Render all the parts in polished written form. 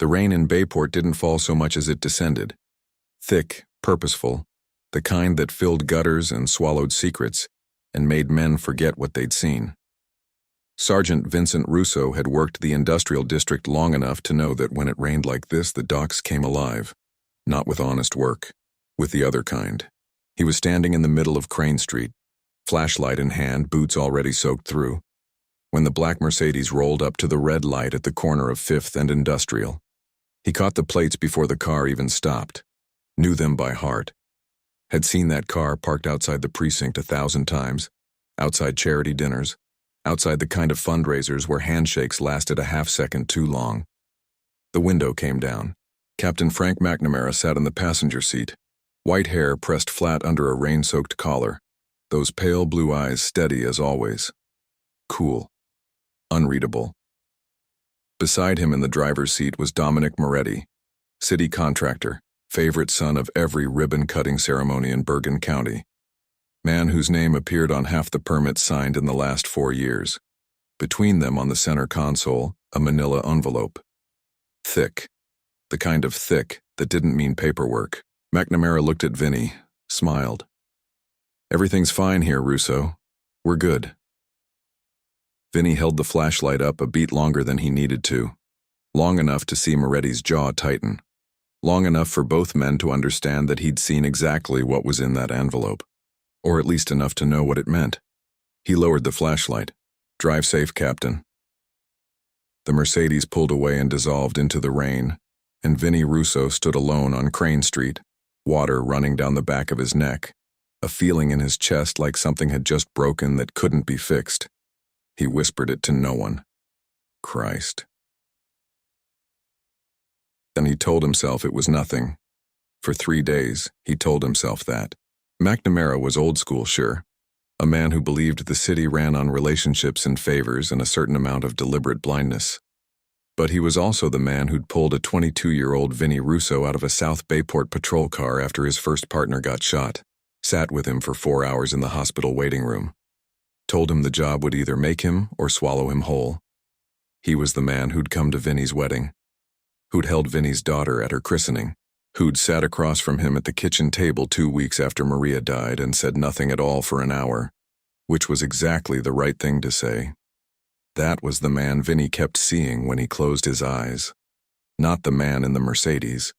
The rain in Bayport didn't fall so much as it descended. Thick, purposeful, the kind that filled gutters and swallowed secrets and made men forget what they'd seen. Sergeant Vincent Russo had worked the industrial district long enough to know that when it rained like this, the docks came alive. Not with honest work, with the other kind. He was standing in the middle of Crane Street, flashlight in hand, boots already soaked through, when the black Mercedes rolled up to the red light at the corner of 5th and Industrial. He caught the plates before the car even stopped, knew them by heart, had seen that car parked outside the precinct 1,000 times, outside charity dinners, outside the kind of fundraisers where handshakes lasted a half-second too long. The window came down. Captain Frank McNamara sat in the passenger seat, white hair pressed flat under a rain-soaked collar, those pale blue eyes steady as always. Cool. Unreadable. Beside him in the driver's seat was Dominic Moretti, city contractor, favorite son of every ribbon-cutting ceremony in Bergen County, man whose name appeared on half the permits signed in the last 4 years. Between them on the center console, a manila envelope. Thick. The kind of thick that didn't mean paperwork. McNamara looked at Vinny, smiled. "Everything's fine here, Russo. We're good." Vinny held the flashlight up a beat longer than he needed to, long enough to see Moretti's jaw tighten, long enough for both men to understand that he'd seen exactly what was in that envelope, or at least enough to know what it meant. He lowered the flashlight. "Drive safe, Captain." The Mercedes pulled away and dissolved into the rain, and Vinny Russo stood alone on Crane Street, water running down the back of his neck, a feeling in his chest like something had just broken that couldn't be fixed. He whispered it to no one. Christ. Then he told himself it was nothing. For 3 days, he told himself that. McNamara was old school, sure. A man who believed the city ran on relationships and favors and a certain amount of deliberate blindness. But he was also the man who'd pulled a 22-year-old Vinny Russo out of a South Bayport patrol car after his first partner got shot, sat with him for 4 hours in the hospital waiting room, told him the job would either make him or swallow him whole. He was the man who'd come to Vinny's wedding, who'd held Vinny's daughter at her christening, who'd sat across from him at the kitchen table 2 weeks after Maria died and said nothing at all for an hour, which was exactly the right thing to say. That was the man Vinny kept seeing when he closed his eyes, not the man in the Mercedes.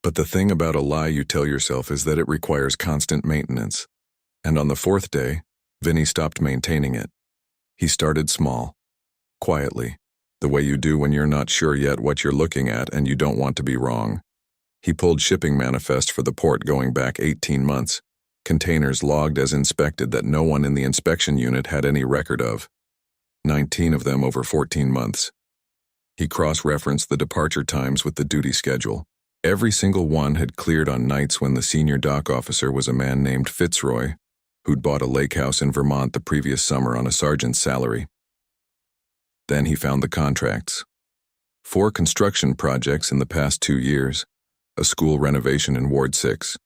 But the thing about a lie you tell yourself is that it requires constant maintenance, and on the 4th day, Vinny stopped maintaining it. He started small, quietly, the way you do when you're not sure yet what you're looking at and you don't want to be wrong. He pulled shipping manifests for the port going back 18 months, containers logged as inspected that no one in the inspection unit had any record of, 19 of them over 14 months. He cross-referenced the departure times with the duty schedule. Every single one had cleared on nights when the senior dock officer was a man named Fitzroy, who'd bought a lake house in Vermont the previous summer on a sergeant's salary. Then he found the contracts. 4 construction projects in the past 2 years, a school renovation in Ward 6,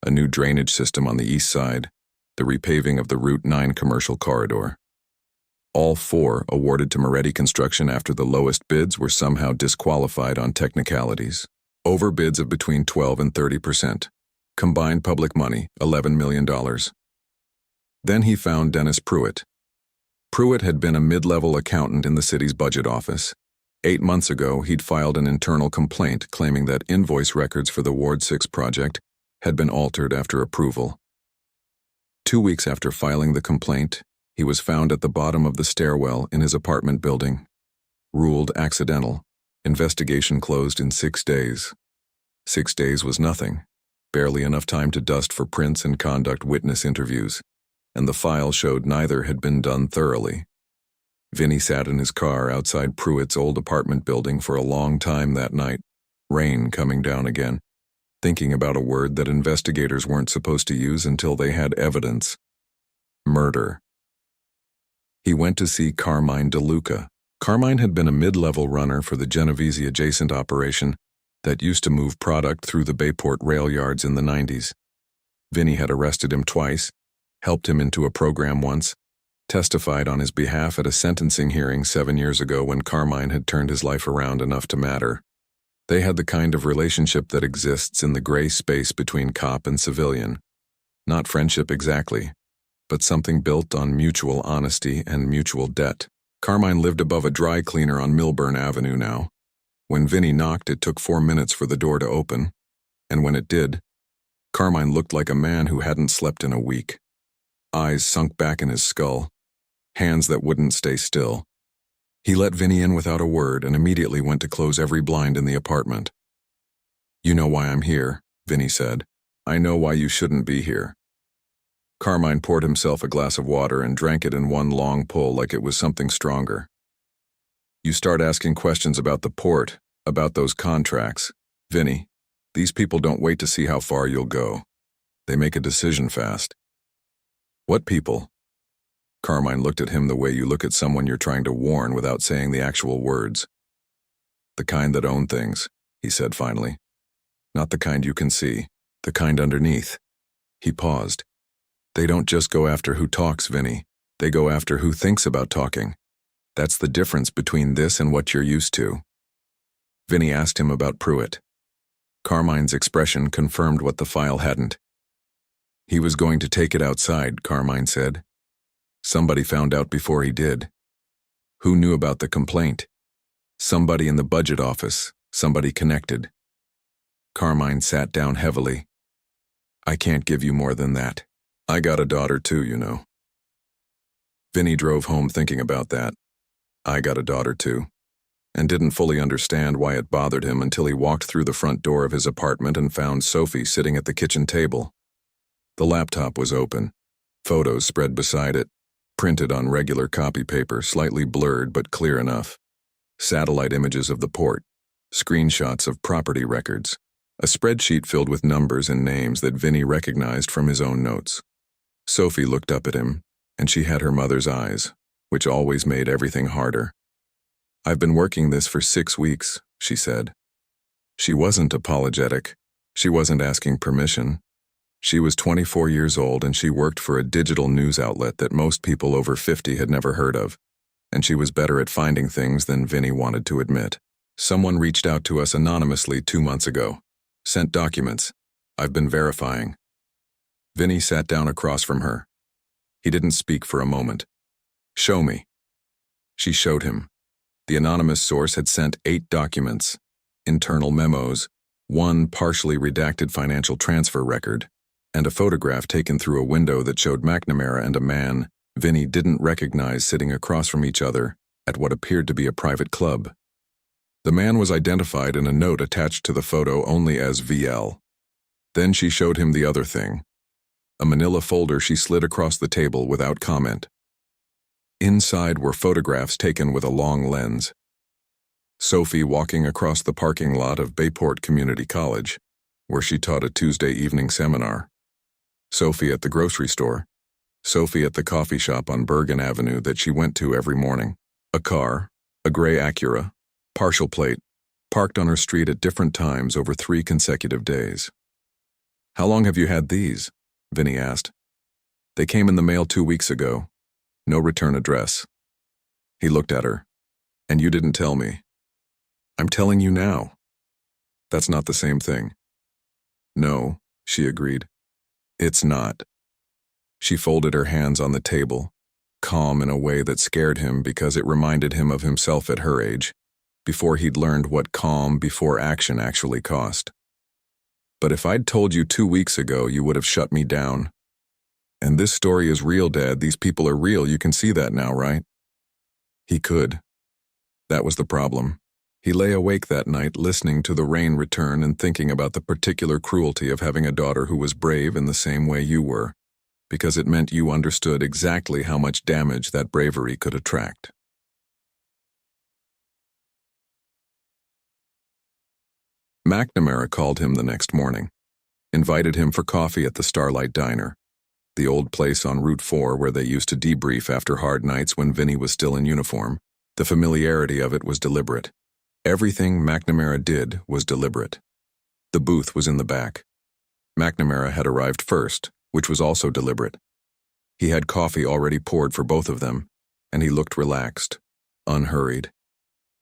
a new drainage system on the east side, the repaving of the Route 9 commercial corridor. All 4 awarded to Moretti Construction after the lowest bids were somehow disqualified on technicalities. Overbids of between 12 and 30%. Combined public money, $11 million. Then he found Dennis Pruitt. Pruitt had been a mid-level accountant in the city's budget office. 8 months ago, he'd filed an internal complaint claiming that invoice records for the Ward 6 project had been altered after approval. 2 weeks after filing the complaint, he was found at the bottom of the stairwell in his apartment building. Ruled accidental. Investigation closed in 6 days. 6 days was nothing, barely enough time to dust for prints and conduct witness interviews, and the file showed neither had been done thoroughly. Vinny sat in his car outside Pruitt's old apartment building for a long time that night, rain coming down again, thinking about a word that investigators weren't supposed to use until they had evidence. Murder. He went to see Carmine DeLuca. Carmine had been a mid-level runner for the Genovese-adjacent operation that used to move product through the Bayport rail yards in the 90s. Vinny had arrested him twice, helped him into a program once, testified on his behalf at a sentencing hearing 7 years ago when Carmine had turned his life around enough to matter. They had the kind of relationship that exists in the gray space between cop and civilian. Not friendship exactly, but something built on mutual honesty and mutual debt. Carmine lived above a dry cleaner on Milburn Avenue now. When Vinny knocked, it took 4 minutes for the door to open, and when it did, Carmine looked like a man who hadn't slept in a week. Eyes sunk back in his skull, hands that wouldn't stay still. He let Vinny in without a word and immediately went to close every blind in the apartment. "You know why I'm here," Vinny said. "I know why you shouldn't be here." Carmine poured himself a glass of water and drank it in one long pull like it was something stronger. "You start asking questions about the port, about those contracts. Vinny, these people don't wait to see how far you'll go. They make a decision fast." "What people?" Carmine looked at him the way you look at someone you're trying to warn without saying the actual words. "The kind that own things," he said finally. "Not the kind you can see, the kind underneath." He paused. "They don't just go after who talks, Vinny. They go after who thinks about talking. That's the difference between this and what you're used to." Vinny asked him about Pruitt. Carmine's expression confirmed what the file hadn't. "He was going to take it outside," Carmine said. "Somebody found out before he did." "Who knew about the complaint?" "Somebody in the budget office, somebody connected." Carmine sat down heavily. "I can't give you more than that. I got a daughter too, you know." Vinny drove home thinking about that. I got a daughter too, and didn't fully understand why it bothered him until he walked through the front door of his apartment and found Sophie sitting at the kitchen table. The laptop was open, photos spread beside it, printed on regular copy paper, slightly blurred but clear enough. Satellite images of the port, screenshots of property records, a spreadsheet filled with numbers and names that Vinny recognized from his own notes. Sophie looked up at him, and she had her mother's eyes, which always made everything harder. "I've been working this for 6 weeks," she said. She wasn't apologetic. She wasn't asking permission. She was 24 years old and she worked for a digital news outlet that most people over 50 had never heard of, and she was better at finding things than Vinny wanted to admit. "Someone reached out to us anonymously 2 months ago. Sent documents. I've been verifying." Vinny sat down across from her. He didn't speak for a moment. "Show me." She showed him. The anonymous source had sent 8 documents, internal memos, 1 partially redacted financial transfer record, and a photograph taken through a window that showed McNamara and a man Vinny didn't recognize sitting across from each other at what appeared to be a private club. The man was identified in a note attached to the photo only as VL. Then she showed him the other thing, a manila folder she slid across the table without comment. Inside were photographs taken with a long lens. Sophie walking across the parking lot of Bayport Community College, where she taught a Tuesday evening seminar. Sophie at the grocery store. Sophie at the coffee shop on Bergen Avenue that she went to every morning. A car, a gray Acura, partial plate, parked on her street at different times over 3 consecutive days. "How long have you had these?" Vinny asked. "They came in the mail 2 weeks ago. No return address." He looked at her. "And you didn't tell me." "I'm telling you now." "That's not the same thing." "No," she agreed. "It's not." She folded her hands on the table, calm in a way that scared him because it reminded him of himself at her age, before he'd learned what calm before action actually cost. "But if I'd told you 2 weeks ago, you would have shut me down. And this story is real, Dad. These people are real. You can see that now, right?" He could. That was the problem. He lay awake that night listening to the rain return and thinking about the particular cruelty of having a daughter who was brave in the same way you were, because it meant you understood exactly how much damage that bravery could attract. McNamara called him the next morning, invited him for coffee at the Starlight Diner, the old place on Route 4 where they used to debrief after hard nights when Vinny was still in uniform. The familiarity of it was deliberate. Everything McNamara did was deliberate. The booth was in the back. McNamara had arrived first, which was also deliberate. He had coffee already poured for both of them, and he looked relaxed, unhurried.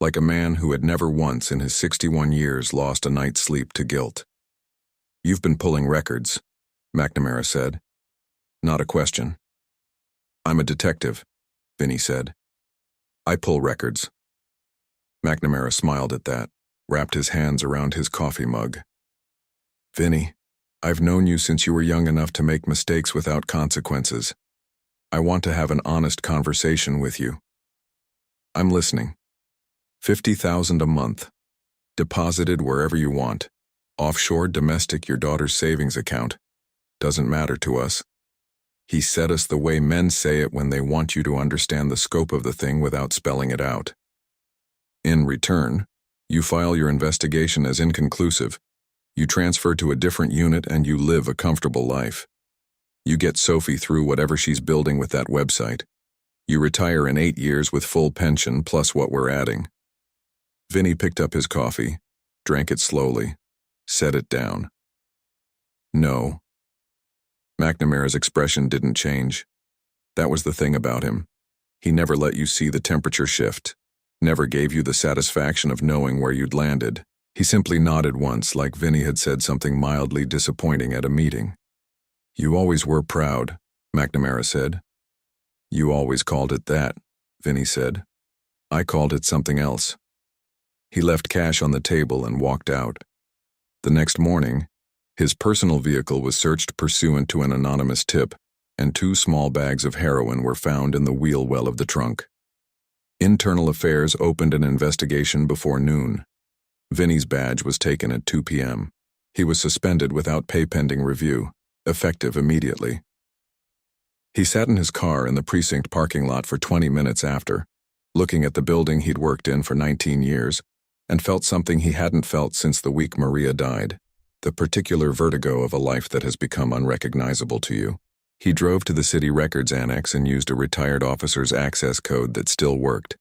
like a man who had never once in his 61 years lost a night's sleep to guilt. "You've been pulling records," McNamara said. "Not a question." "I'm a detective," Vinny said. "I pull records." McNamara smiled at that, wrapped his hands around his coffee mug. "Vinny, I've known you since you were young enough to make mistakes without consequences. I want to have an honest conversation with you." "I'm listening." 50,000 a month. Deposited wherever you want. Offshore, domestic, your daughter's savings account. Doesn't matter to us. He said us the way men say it when they want you to understand the scope of the thing without spelling it out. In return, you file your investigation as inconclusive. You transfer to a different unit and you live a comfortable life. You get Sophie through whatever she's building with that website. You retire in 8 years with full pension plus what we're adding. Vinny picked up his coffee, drank it slowly, set it down. "No." McNamara's expression didn't change. That was the thing about him. He never let you see the temperature shift, never gave you the satisfaction of knowing where you'd landed. He simply nodded once, like Vinny had said something mildly disappointing at a meeting. "You always were proud," McNamara said. "You always called it that," Vinny said. "I called it something else." He left cash on the table and walked out. The next morning, his personal vehicle was searched pursuant to an anonymous tip, and 2 small bags of heroin were found in the wheel well of the trunk. Internal Affairs opened an investigation before noon. Vinny's badge was taken at 2 p.m. He was suspended without pay pending review, effective immediately. He sat in his car in the precinct parking lot for 20 minutes after, looking at the building he'd worked in for 19 years, and felt something he hadn't felt since the week Maria died, the particular vertigo of a life that has become unrecognizable to you. He drove to the city records annex and used a retired officer's access code that still worked.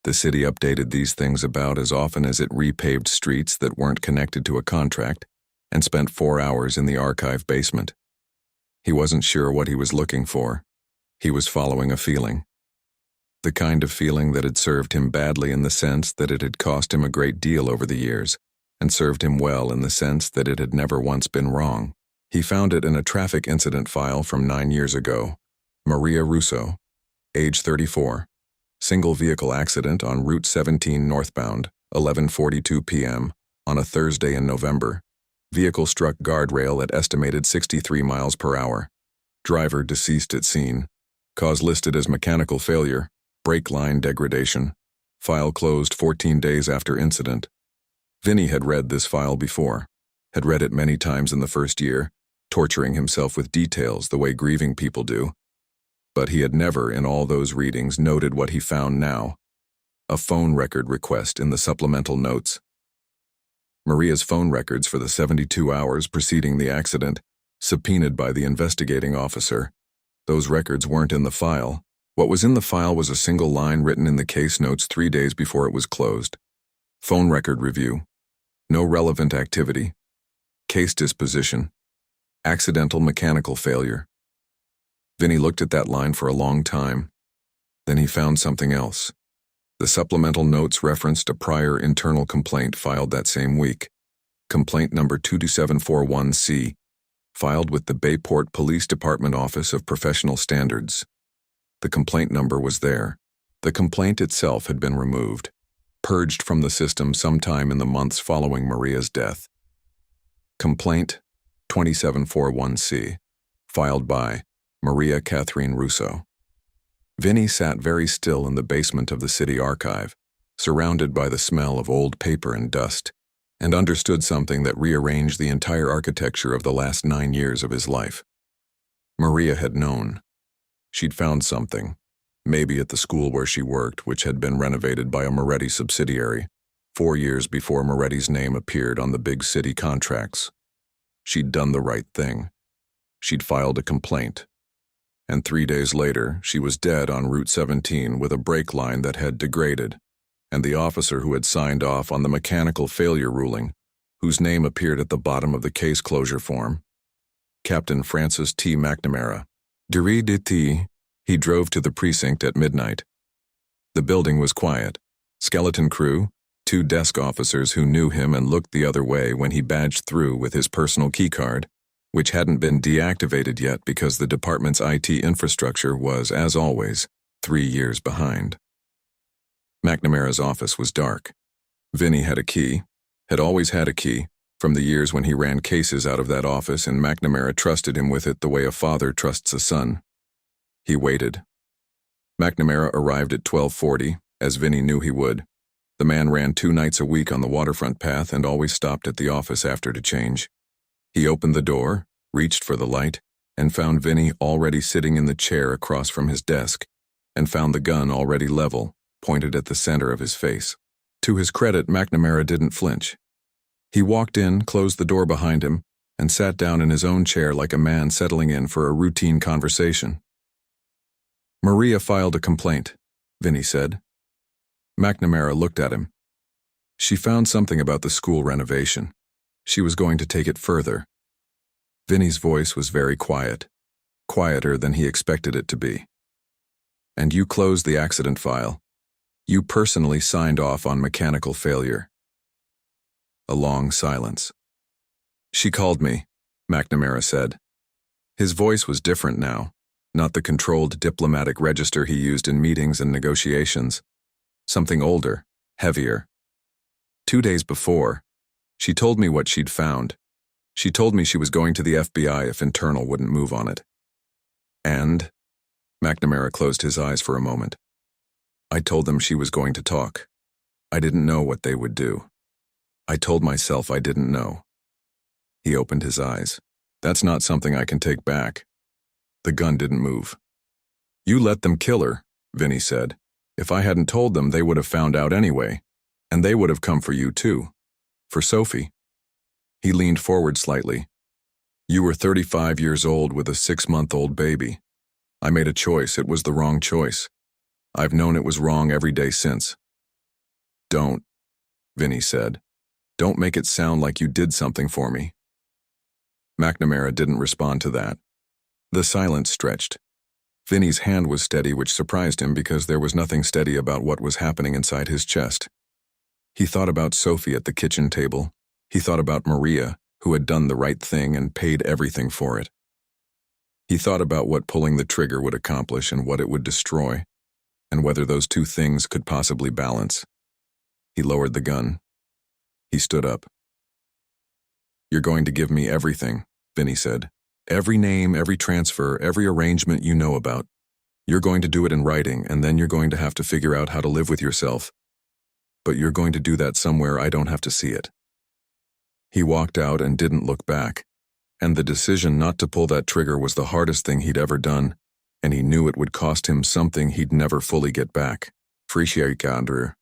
The city updated these things about as often as it repaved streets that weren't connected to a contract, and spent 4 hours in the archive basement. He wasn't sure what he was looking for. He was following a feeling. The kind of feeling that had served him badly in the sense that it had cost him a great deal over the years, and served him well in the sense that it had never once been wrong. He found it in a traffic incident file from 9 years ago. Maria Russo, age 34. Single vehicle accident on Route 17 northbound, 11:42 p.m. on a Thursday in November. Vehicle struck guardrail at estimated 63 miles per hour. Driver deceased at scene. Cause listed as mechanical failure, brake line degradation. File closed 14 days after incident. Vinny had read this file before, had read it many times in the first year, torturing himself with details the way grieving people do. But he had never, in all those readings, noted what he found now. A phone record request in the supplemental notes. Maria's phone records for the 72 hours preceding the accident, subpoenaed by the investigating officer. Those records weren't in the file. What was in the file was a single line written in the case notes 3 days before it was closed. Phone record review. No relevant activity. Case disposition. Accidental mechanical failure. Vinny looked at that line for a long time. Then he found something else. The supplemental notes referenced a prior internal complaint filed that same week. Complaint number 22741C, filed with the Bayport Police Department Office of Professional Standards. The complaint number was there. The complaint itself had been removed, purged from the system sometime in the months following Maria's death. Complaint 27741C, filed by Maria Catherine Russo. Vinny sat very still in the basement of the city archive, surrounded by the smell of old paper and dust, and understood something that rearranged the entire architecture of the last 9 years of his life. Maria had known. She'd found something, maybe at the school where she worked, which had been renovated by a Moretti subsidiary, 4 years before Moretti's name appeared on the big city contracts. She'd done the right thing. She'd filed a complaint. And 3 days later, she was dead on Route 17 with a brake line that had degraded, and the officer who had signed off on the mechanical failure ruling, whose name appeared at the bottom of the case closure form, Captain Francis T. McNamara. He drove to the precinct at midnight. The building was quiet. Skeleton crew, 2 desk officers who knew him and looked the other way when he badged through with his personal keycard, which hadn't been deactivated yet because the department's IT infrastructure was, as always, 3 years behind. McNamara's office was dark. Vinny had a key, had always had a key, from the years when he ran cases out of that office and McNamara trusted him with it the way a father trusts a son. He waited. McNamara arrived at 12:40, as Vinny knew he would. The man ran 2 nights a week on the waterfront path and always stopped at the office after to change. He opened the door, reached for the light, and found Vinny already sitting in the chair across from his desk, and found the gun already level, pointed at the center of his face. To his credit, McNamara didn't flinch. He walked in, closed the door behind him, and sat down in his own chair like a man settling in for a routine conversation. "Maria filed a complaint," Vinny said. McNamara looked at him. "She found something about the school renovation. She was going to take it further." Vinny's voice was very quiet, quieter than he expected it to be. "And you closed the accident file. You personally signed off on mechanical failure." A long silence. "She called me," McNamara said. His voice was different now, not the controlled diplomatic register he used in meetings and negotiations. Something older, heavier. 2 days before, she told me what she'd found. She told me she was going to the FBI if internal wouldn't move on it. And, McNamara closed his eyes for a moment. I told them she was going to talk. I didn't know what they would do. I told myself I didn't know. He opened his eyes. That's not something I can take back. The gun didn't move. You let them kill her, Vinny said. If I hadn't told them, they would have found out anyway. And they would have come for you too. For Sophie. He leaned forward slightly. You were 35 years old with a 6-month-old baby. I made a choice. It was the wrong choice. I've known it was wrong every day since. Don't, Vinny said. Don't make it sound like you did something for me. McNamara didn't respond to that. The silence stretched. Vinny's hand was steady, which surprised him because there was nothing steady about what was happening inside his chest. He thought about Sophie at the kitchen table. He thought about Maria, who had done the right thing and paid everything for it. He thought about what pulling the trigger would accomplish and what it would destroy, and whether those two things could possibly balance. He lowered the gun. He stood up. You're going to give me everything, Vinny said. Every name, every transfer, every arrangement you know about. You're going to do it in writing, and then you're going to have to figure out how to live with yourself. But you're going to do that somewhere I don't have to see it. He walked out and didn't look back, and the decision not to pull that trigger was the hardest thing he'd ever done, and he knew it would cost him something he'd never fully get back. Frisiaikander.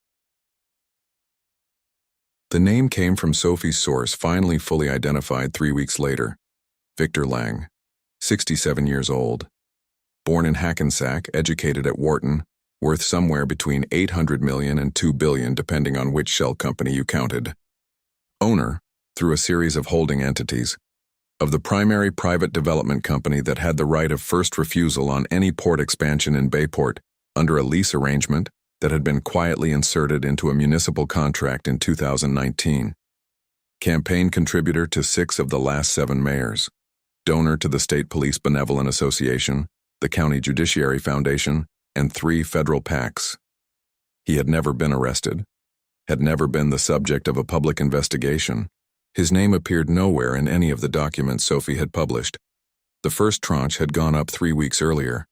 The name came from Sophie's source, finally fully identified 3 weeks later. Victor Lang, 67 years old. Born in Hackensack, educated at Wharton, worth somewhere between $800 million and $2 billion depending on which shell company you counted. Owner, through a series of holding entities, of the primary private development company that had the right of first refusal on any port expansion in Bayport under a lease arrangement that had been quietly inserted into a municipal contract in 2019. Campaign contributor to 6 of the last 7 mayors. Donor to the State Police Benevolent Association, the County Judiciary Foundation, and 3 federal PACs. He had never been arrested, had never been the subject of a public investigation. His name appeared nowhere in any of the documents Sophie had published. The first tranche had gone up 3 weeks earlier,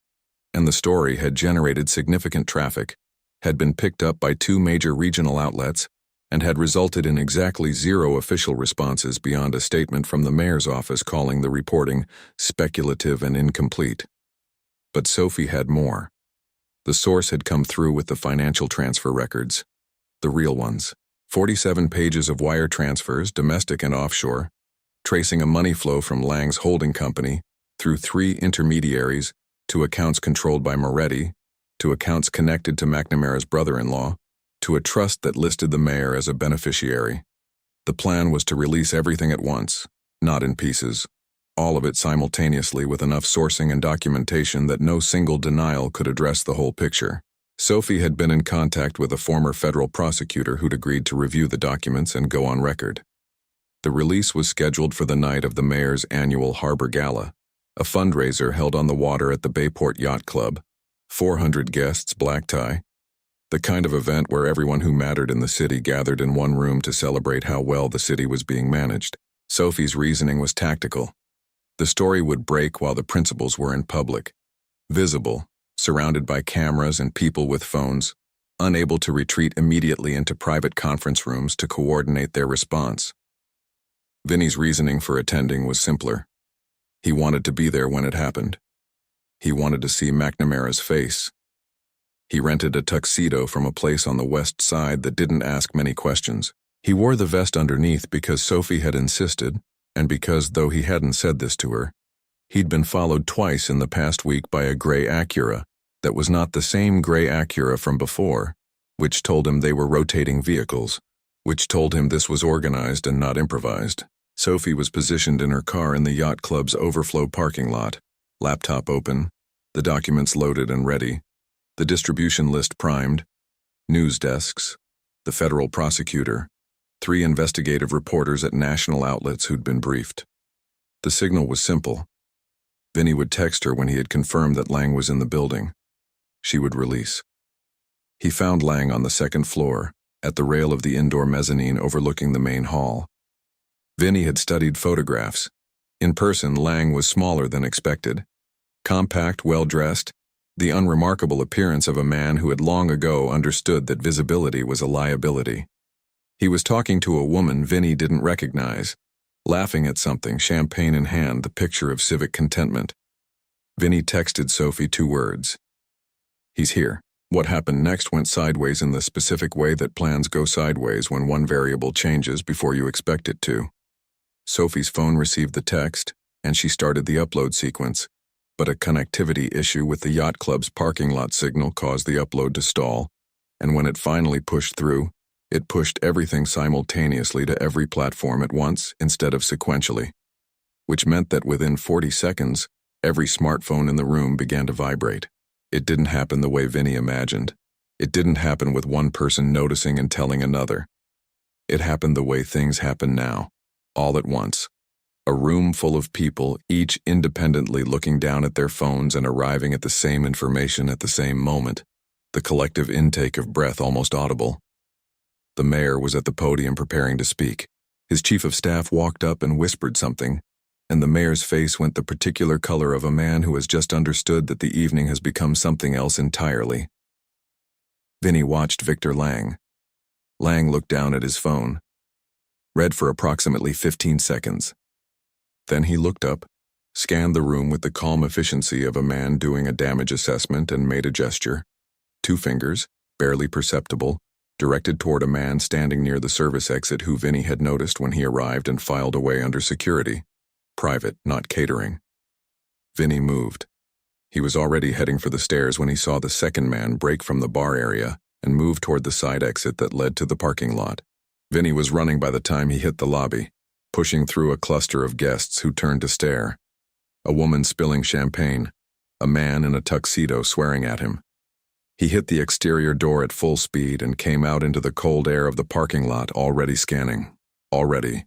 and the story had generated significant traffic, had been picked up by 2 major regional outlets, and had resulted in exactly 0 official responses beyond a statement from the mayor's office calling the reporting speculative and incomplete. But Sophie had more. The source had come through with the financial transfer records, the real ones. 47 pages of wire transfers, domestic and offshore, tracing a money flow from Lang's holding company through 3 intermediaries to accounts controlled by Moretti, to accounts connected to McNamara's brother-in-law, to a trust that listed the mayor as a beneficiary. The plan was to release everything at once, not in pieces, all of it simultaneously with enough sourcing and documentation that no single denial could address the whole picture. Sophie had been in contact with a former federal prosecutor who'd agreed to review the documents and go on record. The release was scheduled for the night of the mayor's annual Harbor Gala, a fundraiser held on the water at the Bayport Yacht Club, 400 guests, black tie, the kind of event where everyone who mattered in the city gathered in one room to celebrate how well the city was being managed. Sophie's reasoning was tactical. The story would break while the principals were in public, visible, surrounded by cameras and people with phones, unable to retreat immediately into private conference rooms to coordinate their response. Vinny's reasoning for attending was simpler. He wanted to be there when it happened. He wanted to see McNamara's face. He rented a tuxedo from a place on the west side that didn't ask many questions. He wore the vest underneath because Sophie had insisted, and because, though he hadn't said this to her, he'd been followed twice in the past week by a gray Acura that was not the same gray Acura from before, which told him they were rotating vehicles, which told him this was organized and not improvised. Sophie was positioned in her car in the yacht club's overflow parking lot, laptop open, the documents loaded and ready, the distribution list primed, news desks, the federal prosecutor, 3 investigative reporters at national outlets who'd been briefed. The signal was simple. Vinny would text her when he had confirmed that Lang was in the building. She would release. He found Lang on the 2nd floor, at the rail of the indoor mezzanine overlooking the main hall. Vinny had studied photographs. In person, Lang was smaller than expected. Compact, well-dressed, the unremarkable appearance of a man who had long ago understood that visibility was a liability. He was talking to a woman Vinny didn't recognize, laughing at something, champagne in hand, the picture of civic contentment. Vinny texted Sophie 2 words. He's here. What happened next went sideways in the specific way that plans go sideways when one variable changes before you expect it to. Sophie's phone received the text, and she started the upload sequence. But a connectivity issue with the yacht club's parking lot signal caused the upload to stall, and when it finally pushed through, it pushed everything simultaneously to every platform at once instead of sequentially, which meant that within 40 seconds, every smartphone in the room began to vibrate. It didn't happen the way Vinny imagined. It didn't happen with one person noticing and telling another. It happened the way things happen now, all at once. A room full of people, each independently looking down at their phones and arriving at the same information at the same moment, the collective intake of breath almost audible. The mayor was at the podium preparing to speak. His chief of staff walked up and whispered something, and the mayor's face went the particular color of a man who has just understood that the evening has become something else entirely. Vinny watched Victor Lang. Lang looked down at his phone, read for approximately 15 seconds. Then he looked up, scanned the room with the calm efficiency of a man doing a damage assessment and made a gesture. 2 fingers, barely perceptible, directed toward a man standing near the service exit who Vinny had noticed when he arrived and filed away under security. Private, not catering. Vinny moved. He was already heading for the stairs when he saw the second man break from the bar area and move toward the side exit that led to the parking lot. Vinny was running by the time he hit the lobby, pushing through a cluster of guests who turned to stare. A woman spilling champagne, a man in a tuxedo swearing at him. He hit the exterior door at full speed and came out into the cold air of the parking lot, already scanning. Already.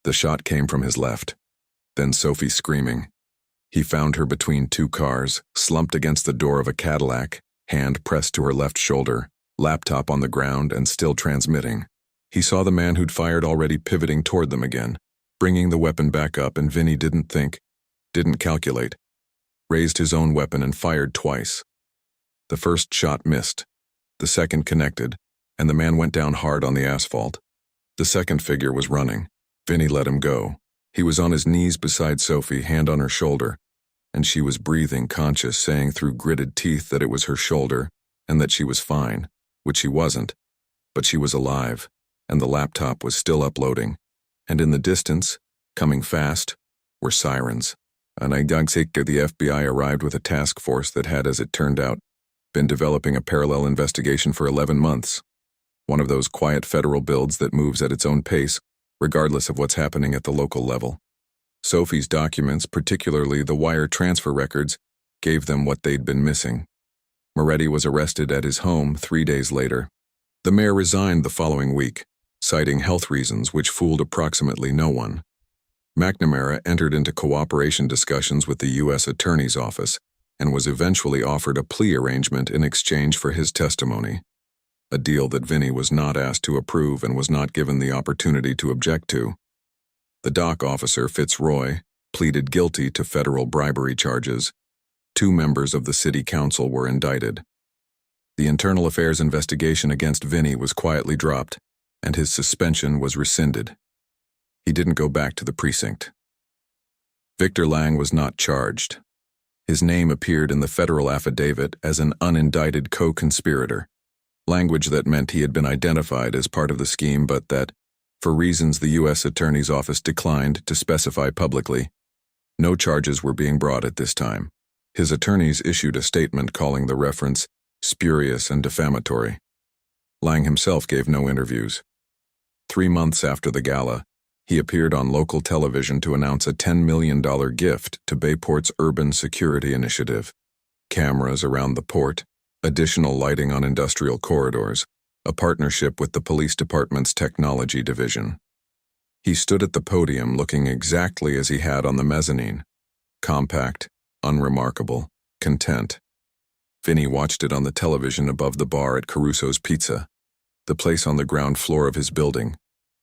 The shot came from his left. Then Sophie screaming. He found her between 2 cars, slumped against the door of a Cadillac, hand pressed to her left shoulder, laptop on the ground and still transmitting. He saw the man who'd fired already pivoting toward them again, bringing the weapon back up, and Vinny didn't think, didn't calculate. Raised his own weapon and fired twice. The first shot missed. The second connected, and the man went down hard on the asphalt. The second figure was running. Vinny let him go. He was on his knees beside Sophie, hand on her shoulder, and she was breathing, conscious, saying through gritted teeth that it was her shoulder and that she was fine, which she wasn't, but she was alive, and the laptop was still uploading, and in the distance, coming fast, were sirens. And the FBI arrived with a task force that had, as it turned out, been developing a parallel investigation for 11 months. One of those quiet federal builds that moves at its own pace, regardless of what's happening at the local level. Sophie's documents, particularly the wire transfer records, gave them what they'd been missing. Moretti was arrested at his home 3 days later. The mayor resigned the following week, citing health reasons which fooled approximately no one. McNamara entered into cooperation discussions with the U.S. Attorney's Office and was eventually offered a plea arrangement in exchange for his testimony, a deal that Vinny was not asked to approve and was not given the opportunity to object to. The dock officer, Fitzroy, pleaded guilty to federal bribery charges. 2 members of the city council were indicted. The internal affairs investigation against Vinny was quietly dropped, and his suspension was rescinded. He didn't go back to the precinct. Victor Lang was not charged. His name appeared in the federal affidavit as an unindicted co-conspirator, language that meant he had been identified as part of the scheme but that, for reasons the U.S. Attorney's Office declined to specify publicly, no charges were being brought at this time. His attorneys issued a statement calling the reference spurious and defamatory. Lang himself gave no interviews. 3 months after the gala, he appeared on local television to announce a $10 million gift to Bayport's urban security initiative, cameras around the port, additional lighting on industrial corridors, a partnership with the police department's technology division. He stood at the podium looking exactly as he had on the mezzanine, compact, unremarkable, content. Vinny watched it on the television above the bar at Caruso's Pizza, the place on the ground floor of his building,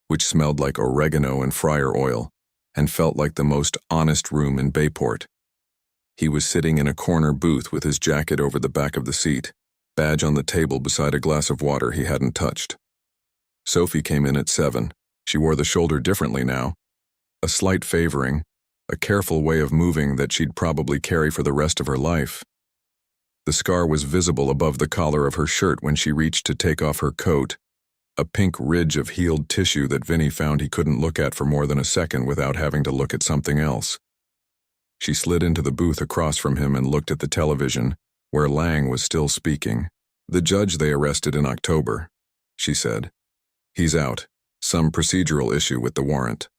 which smelled like oregano and fryer oil and felt like the most honest room in Bayport. He was sitting in a corner booth with his jacket over the back of the seat, badge on the table beside a glass of water he hadn't touched. Sophie came in at 7. She wore the shoulder differently now, a slight favoring, a careful way of moving that she'd probably carry for the rest of her life. The scar was visible above the collar of her shirt when she reached to take off her coat, a pink ridge of healed tissue that Vinny found he couldn't look at for more than a second without having to look at something else. She slid into the booth across from him and looked at the television, where Lang was still speaking. "The judge they arrested in October," she said. "He's out. Some procedural issue with the warrant."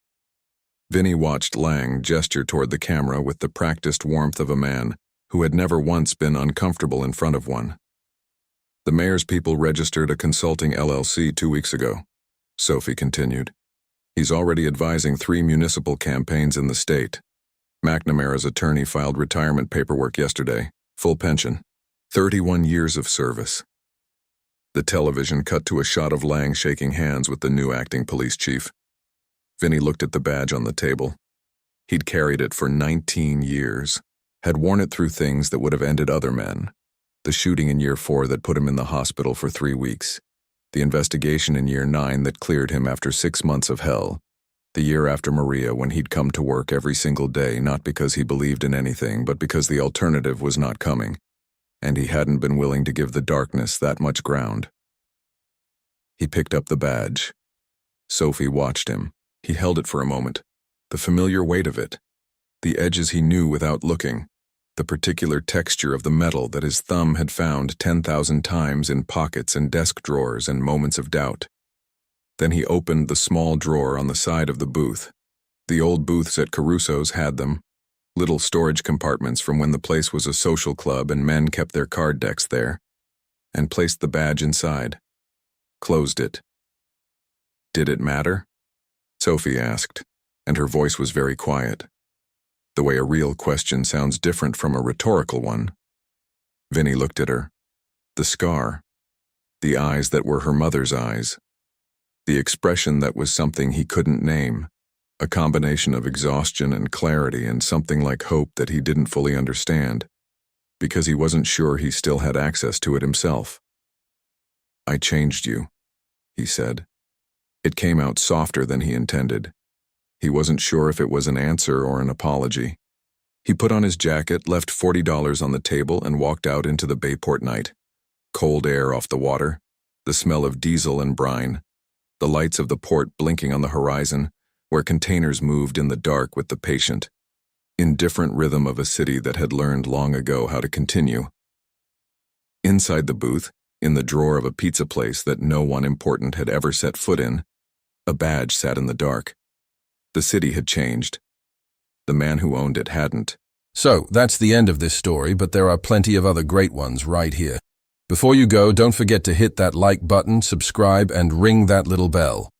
Vinny watched Lang gesture toward the camera with the practiced warmth of a man who had never once been uncomfortable in front of one. "The mayor's people registered a consulting LLC 2 weeks ago," Sophie continued. "He's already advising 3 municipal campaigns in the state. McNamara's attorney filed retirement paperwork yesterday, full pension, 31 years of service." The television cut to a shot of Lang shaking hands with the new acting police chief. Vinny looked at the badge on the table. He'd carried it for 19 years, had worn it through things that would have ended other men. The shooting in year 4 that put him in the hospital for 3 weeks. The investigation in year 9 that cleared him after 6 months of hell. The year after Maria when he'd come to work every single day not because he believed in anything but because the alternative was not coming, and he hadn't been willing to give the darkness that much ground. He picked up the badge. Sophie watched him. He held it for a moment, the familiar weight of it, the edges he knew without looking, the particular texture of the metal that his thumb had found 10,000 times in pockets and desk drawers and moments of doubt. Then he opened the small drawer on the side of the booth. The old booths at Caruso's had them, little storage compartments from when the place was a social club and men kept their card decks there, and placed the badge inside. Closed it. "Did it matter?" Sophie asked, and her voice was very quiet, the way a real question sounds different from a rhetorical one. Vinny looked at her. The scar. The eyes that were her mother's eyes. The expression that was something he couldn't name, a combination of exhaustion and clarity and something like hope that he didn't fully understand, because he wasn't sure he still had access to it himself. "I changed you," he said. It came out softer than he intended. He wasn't sure if it was an answer or an apology. He put on his jacket, left $40 on the table, and walked out into the Bayport night. Cold air off the water, the smell of diesel and brine, the lights of the port blinking on the horizon, where containers moved in the dark with the patient, indifferent rhythm of a city that had learned long ago how to continue. Inside the booth, in the drawer of a pizza place that no one important had ever set foot in, a badge sat in the dark. The city had changed. The man who owned it hadn't. So, that's the end of this story, but there are plenty of other great ones right here. Before you go, don't forget to hit that like button, subscribe, and ring that little bell.